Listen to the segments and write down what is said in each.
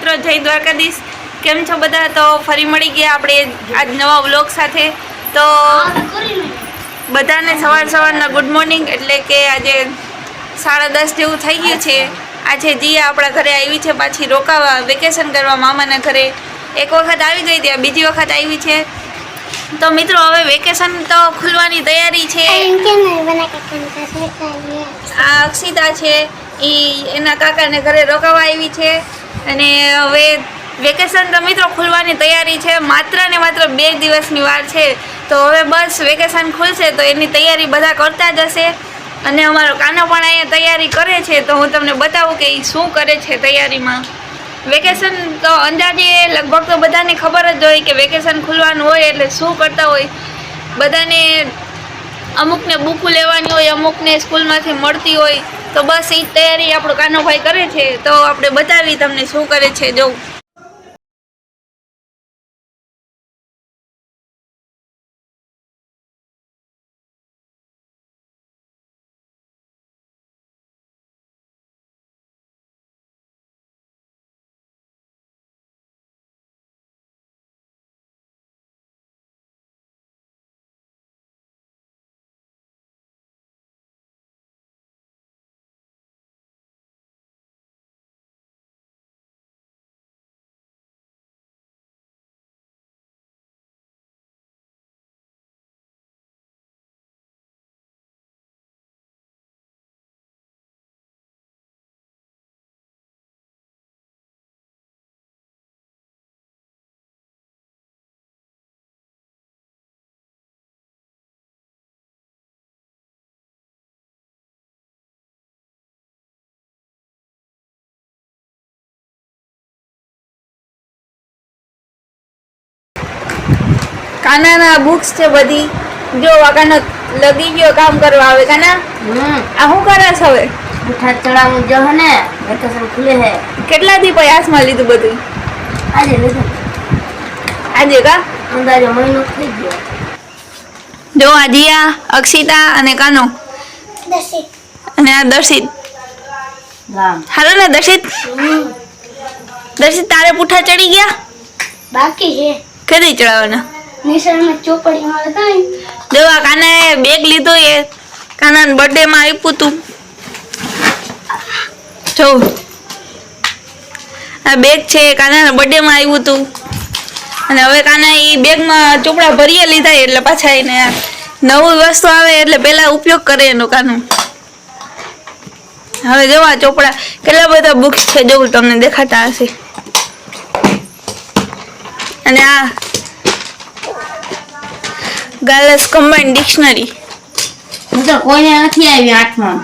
મિત્રો જય દ્વારકાધીશ, કેમ છો બધા? તો ફરી મળી ગયા આપણે આજ નવા વ્લોગ સાથે. તો બધાને સવારના ગુડ મોર્નિંગ. એટલે કે આજે 10:30 જેવું થઈ ગયું છે. આજે જીયા આપણા ઘરે આવી છે, પાછી રોકાવા વેકેશન કરવા મામાના ઘરે. એક વખત આવી ગઈ ત્યાં, બીજી વખત આવી છે. તો મિત્રો હવે વેકેશન તો ખુલવાની તૈયારી છે. આ અક્ષિતા છે, એના કાકાને ઘરે રોકાવા આવી છે. અને હવે વેકેશન તો મિત્રો ખુલવાની તૈયારી છે. માત્ર ને માત્ર 2 દિવસની વાર છે. તો હવે બસ વેકેશન ખુલશે તો એની તૈયારી બધા કરતા જ હશે. અને અમારો કાનો પણ અહીંયા તૈયારી કરે છે, તો હું તમને બતાવું કે એ શું કરે છે તૈયારીમાં. વેકેશન તો અંદાજે લગભગ તો બધાને ખબર જ હોય કે વેકેશન ખુલવાનું હોય એટલે શું કરતા હોય. બધાને અમુકને બુક લેવાની હોય, અમુકને સ્કૂલમાંથી મળતી હોય. તો બસ એ તૈયારી આપણો કાનોભાઈ કરે છે. તો આપણે બતાવી તમને શું કરે છે. જો કાનાના બુક્સ છે બધી. જો કાનો લગી ગયો કામ કરવા. આવે કાના, આ શું કરે છે હવે? ઉઠા ચડાવું જો હે ને, વેકેશન ખુલે હે. કેટલા દી પ્રયાસમાં લીધું બધું? આજે લીધું. આજે કા અંદાજો મહિનો થઈ ગયો. જો આ જીયા, અક્ષિતા અને કાનો અને આ દર્શિત. હાલો ને દર્શિત. દર્શિત તારે પૂઠા ચડી ગયા? બાકી છે. કદી ચડાવવાના? નિશાળમાં ચોપડી મળે કાઈ. જો આ કાનાએ બેગ લીધો, એ કાનાના બર્થડે માં આપ્યું તું. જો આ બેગ છે, કાનાના બર્થડે માં આવ્યું તું. અને હવે કાના એ બેગમાં ચોપડા ભરીએ લીધા, એટલે પાછા એને નવું વસ્તુ આવે એટલે પેલા ઉપયોગ કરે એનો કાનો. હવે જો આ ચોપડા કેટલા બધા બુક્સ છે, જો તમને દેખાતા હશે. અને આ ગાર્લસ કમ્બાઇન્ડ ડિક્શનરી. તો કોઈને નથી આવી 8માં.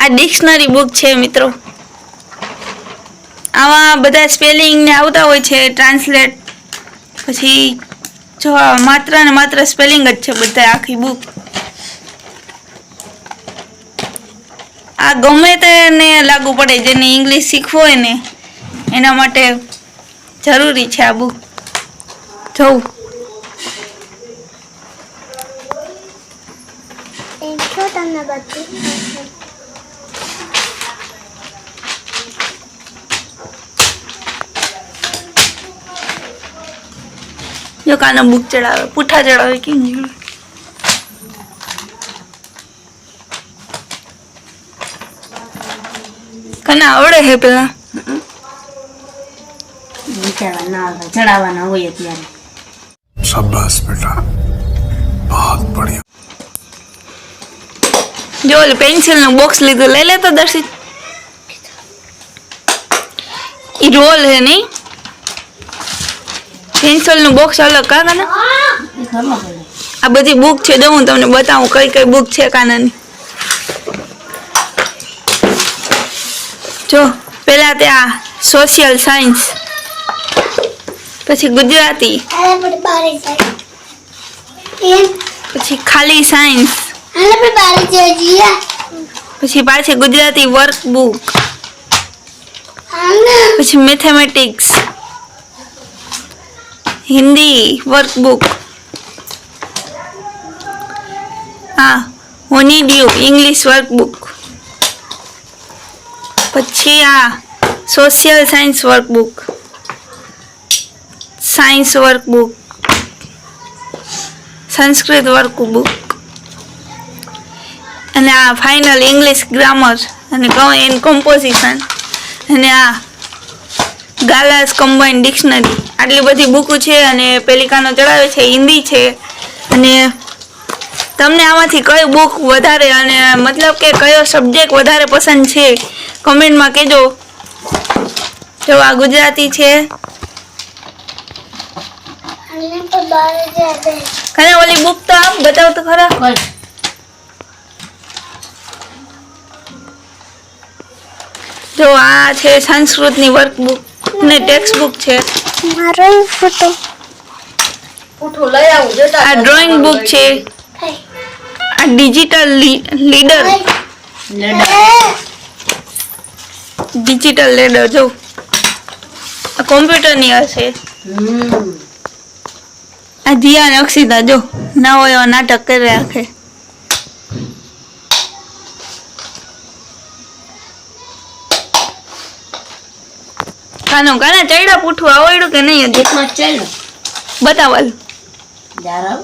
આ ડિક્શનરી બુક છે મિત્રો. આમાં બધા સ્પેલિંગ ને આવતા હોય છે, ટ્રાન્સલેટ. પછી જો માત્ર ને માત્ર સ્પેલિંગ જ છે બધા, આખી બુક. આ ગમે તેને લાગુ પડે, જેને ઇંગ્લિશ શીખવું હોય ને એના માટે જરૂરી છે આ બુક. જોઉં જો કાનો બુક ચડાવે, પૂઠા ચડાવે કેમ કના આવડે હે પેલા વિચારવાના ચડાવવાના હોય ત્યારે. शाबाश बेटा, बहुत बढ़िया. જો પેન્સિલ નું બોક્સ લીધું, લઈ લેતો દર્શિત. ઈ રોલ હે નહીં, પેન્સિલ નું બોક્સ અલગ. કા કાના આ બધી બુક છે, જો હું તમને બતાવું કઈ કઈ બુક છે કાનાની. જો પેલા ત્યાં સોશિયલ સાયન્સ, પછી ગુજરાતી, પછી ખાલી સાયન્સ, પછી પાછી ગુજરાતી વર્કબુક, પછી મેથેમેટિક્સ, हिंदी वर्कबुक, हाँ होनीड्यू इंग्लिश वर्कबुक, પછી આ social science workbook, science workbook, Sanskrit workbook, અને આ ફાઇનલ ઇંગ્લિશ ગ્રામર અને એન્ડ કમ્પોઝિશન, અને આ ગાલાસ કમ્બાઇન્ડ ડિક્શનરી. આટલી બધી બુકો છે. અને પેલી કાનો ચડાવે છે હિન્દી છે. અને તમને આમાંથી કઈ બુક વધારે અને મતલબ કે કયો સબ્જેક્ટ વધારે પસંદ છે કમેન્ટમાં કહેજો. જો આ ગુજરાતી છે. ખાલી ઓલી બુક તો આપ બતાવ તો ખરા. કોઈ જો આ છે સંસ્કૃતની વર્કબુક ને ટેક્સ્ટ બુક છે. મારો ફોટો લઈ આવું જો આ ડ્રોઈંગ બુક છે. આ ડિજિટલ લીડર, ડિજિટલ લીડર જો આ કોમ્પ્યુટરની હશે. આ જીયા ને અક્ષિતા જો ના હોય એવા નાટક કરી રાખે. કાનો કાના ચડ્યા પૂઠું આવડ્યું કે નહીં હજી? એકમાં ચાલ્યો બતાવલ. જારા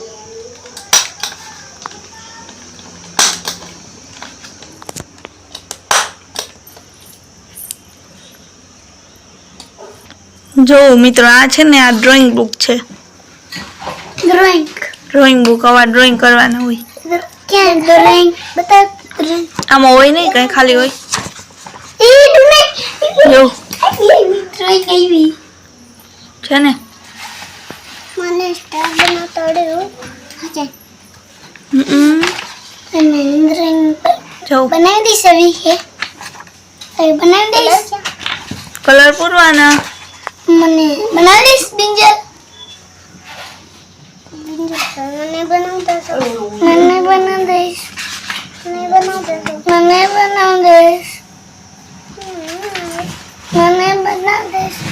જો મિત્રો આ છે ને આ ડ્રોઈંગ બુક છે. ડ્રોઈંગ બુક આવા ડ્રોઈંગ કરવાના હોય. ક્યાં ડ્રોઈંગ બતા આમાં હોય નહીં કઈ ખાલી હોય. જો ડ્રોઈંગ આવી છે ને મને સ્ટાર બનાવતા આવડે હે અને ડ્રોઈંગ જો બનાવી દઈશ અભી છે અરે બનાવી દઈશ કલર પૂરવાના. મને બનાવી દઈશ બિંજલ મને બનાવતા મને બનાવી દઈશ મને બનાવી દઈશ મને બનાવી દઈશ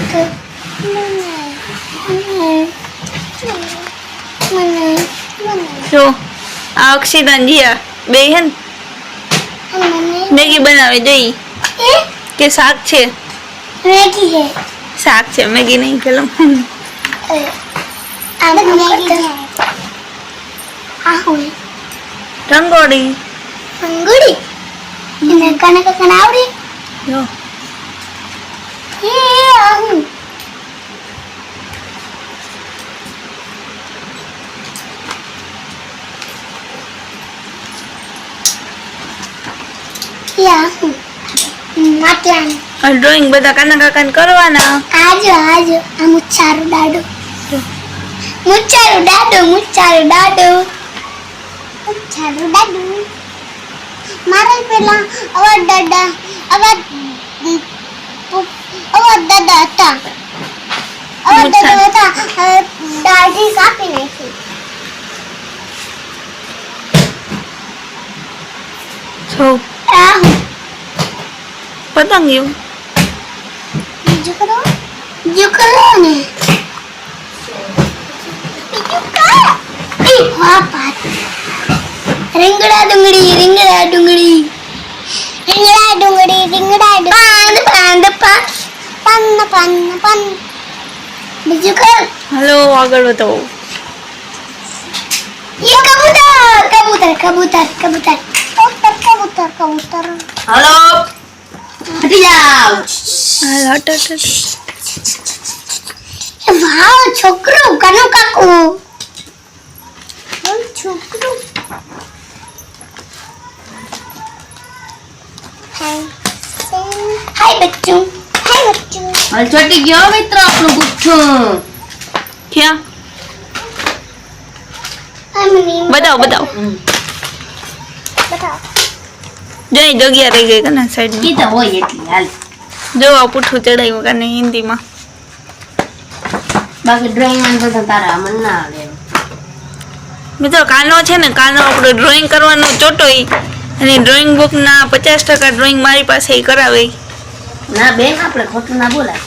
જો આ અક્ષિતા જીયા બે હે ને મેગી બનાવે જોઈ કે શાક છે. મેગી है શાક છે મેગી નહીં પેલો. રંગોળી અંગુડી એને કને કને આવડી જો એ આવું યા માટલાન ડ્રોઈંગ બધા કાના કાકાને કરવાના. આજો આ મુચ્ચારું દાડો મુચ્ચારું દાડો મારા પેલા અવા દાદા હતા દાઢી કાપી નાખી. જો પતંગ એવું બીજું કરો ને બીજું કરો હા પાત રીંગણા ડુંગળી પાન બીજું કર. હલો આગળ વધો. ये कबूतर हेलो हटी जाओ હાલ હટ હટ. वाह छोकरो कनो काकू छोकरो हाय बच्चों हाल छोटी गयो मित्र આપણું ગુઠ્ઠું ક્યાં બતાવો જઈ જગ્યા રહી ગઈ કના સાઈડ કીધા હોય એટલી હાલ જો આ પૂઠું ચડાવ્યું કને હિન્દીમાં. બાકી ડ્રોઈંગ માં તો તારા મન ના આવે. મિત્રો કાનો છે ને કાનો આપણો ડ્રોઈંગ કરવાનો ચોટોય અને ડ્રોઈંગ બુક ના 50% ડ્રોઈંગ મારી પાસે કરાવે. ના બેન આપણે ખોટું ના બોલાય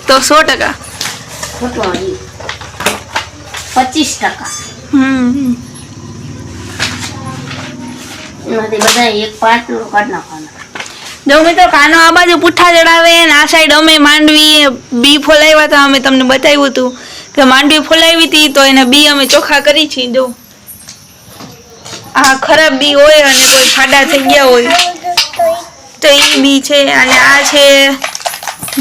તો 100% ખોટું 25% એમાંથી બધા એક પાર્ટ નો કાઢ નાખવાના. જો મિત્રો કાનો આ બાજુ પુઠ્ઠા ચડાવે ને આ સાઈડ અમે માંડવી બી ફોલાવ્યા હતા અમે તમને બતાવ્યું હતું તો માંડવી ફોલાવી હતી તો એના બી અમે ચોખ્ખા કરી છે. જો આ ખરાબ બી હોય અને કોઈ ફાડા થઈ ગયા હોય તો એ બી છે. અને આ છે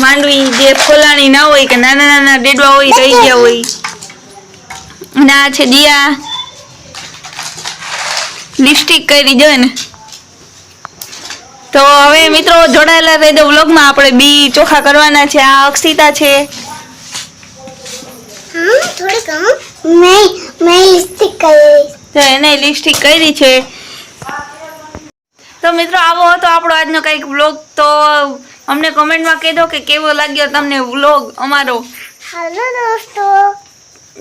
માંડવી જે ફોલાણી ના હોય કે નાના નાના ડેડવા હોય રહી ગયા હોય. અને આ છે દિયા લિપસ્ટિક કરી જો ને. તો હવે મિત્રો જોડાયેલા રહેજો વ્લોગમાં. આપણે બી ચોખ્ખા કરવાના છે. આ અક્ષિતા છે. થોડી કમ મેં લિપસ્ટિક કરી તો એને લિપસ્ટિક કરી છે. તો મિત્રો આવો હતો આપણો આજનો કંઈક વ્લોગ. તો અમને કોમેન્ટમાં કહી દો કે કેવો લાગ્યો તમને વ્લોગ અમારો. હાલો દોસ્તો.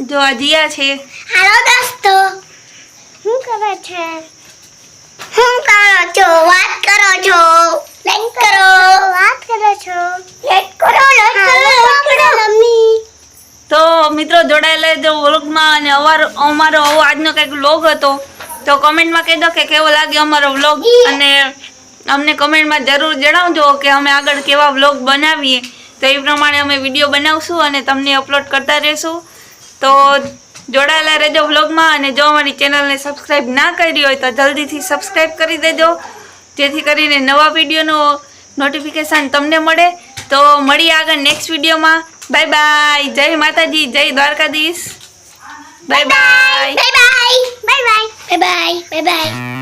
જો આ જીયા છે. હાલો દોસ્તો. શું કરે છે? શું કરો છો? વાત કરો છો? લાઈક કરો. વાત કરો છો? લાઈક કરો. મમ્મી. તો મિત્રો જોડાયેલા રહેજો વ્લોગમાં. અને અમારો આવો આજનો કંઈક વ્લોગ હતો. તો કોમેન્ટમાં કહી દો કે કેવો લાગ્યો અમારો વ્લોગ. અને અમને કમેન્ટમાં જરૂર જણાવજો કે અમે આગળ કેવા વ્લોગ બનાવીએ. તો એ પ્રમાણે અમે વિડીયો બનાવશું અને તમને અપલોડ કરતા રહીશું. તો જોડાયેલા રહેજો વ્લોગમાં. અને જો અમારી ચેનલને સબસ્ક્રાઈબ ના કરી હોય તો જલ્દીથી સબસ્ક્રાઈબ કરી દેજો, જેથી કરીને નવા વિડીયોનો નોટિફિકેશન તમને મળે. તો મળીએ આગળ નેક્સ્ટ વિડીયોમાં. Bye bye. જય માતાજી, જય Dwarkadhish. Bye bye. Bye bye. Bye bye. Bye bye. Bye bye.